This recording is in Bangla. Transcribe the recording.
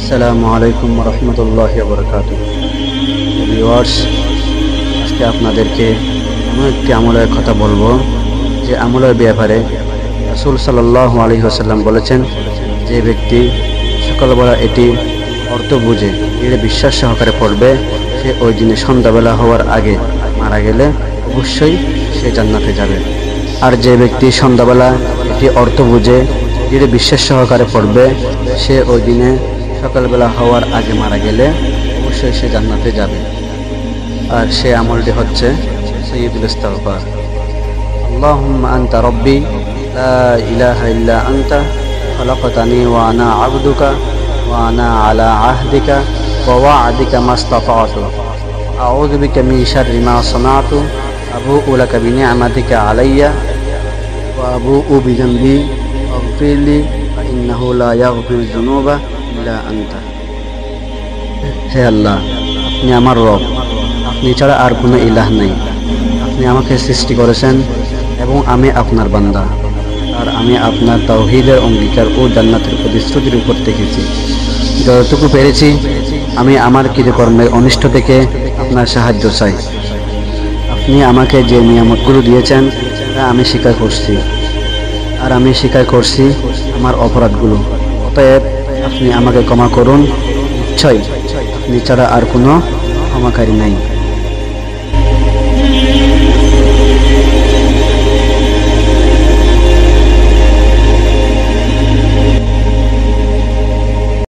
আসসালামু আলাইকুম রহমতুল্লাহি ওয়া বারাকাতুহু। ভিউয়ার্স, আজকে আপনাদেরকে এমন একটি আমলের কথা বলবো যে আমলের ব্যাপারে রাসূল সাল্লাল্লাহু আলাইহি ওয়াসাল্লাম বলেছেন, যে ব্যক্তি সকালবেলা এটি অর্থ বুঝে দৃঢ় বিশ্বাস সহকারে পড়বে, সে ওই দিনে সন্ধ্যাবেলা হওয়ার আগে মারা গেলে অবশ্যই সে জান্নাতে যাবে। আর যে ব্যক্তি সন্ধ্যাবেলা এটি অর্থ বুঝে দৃঢ় বিশ্বাস সহকারে পড়বে, সে ওই দিনে সকালবেলা হওয়ার আগে মারা গেলে অবশ্যই সে জান্নাতে যাবে। আর সে আমলটি হচ্ছে সাইয়্যিদুল ইস্তিগফার। আল্লাহুম্মা আনতা রাব্বি লা ইলাহা ইল্লা আনতা খালাকতানি ওয়া আনা আবদুকা ওয়া আনা আলা আহদিকা ওয়া ওয়া'দিকা মাসতাতা'তু আউযু বিকা মিন শাররি মা সানা'তু আবু'ু লাকা বিনি'মাতিকা আলাইয়া ওয়া আবু'ু বিযানবি ফাগফিরলি ফা ইন্নাহু লা ইয়াগফিরুয যুনুবা ইল্লা আনতা। হে আল্লাহ, আপনি আমার রব, আপনি ছাড়া আর কোনো ইলাহ নেই। আপনি আমাকে সৃষ্টি করেছেন এবং আমি আপনার বান্দা, আর আমি আপনার তাওহীদের অঙ্গীকার ও জান্নাতের প্রতিশ্রুতির উপর থেকেছি। যতটুকু পেরেছি আমি আমার কৃতকর্মের অনিষ্ট থেকে আপনার সাহায্য চাই। আপনি আমাকে যে নিয়ামতগুলো দিয়েছেন তা আমি স্বীকার করছি, আর আমি স্বীকার করছি আমার অপরাধগুলো। অতএব আপনি আমাকে ক্ষমা করুন, নিশ্চয়ই আপনি ছাড়া আর কোনো ক্ষমাকারী নাই।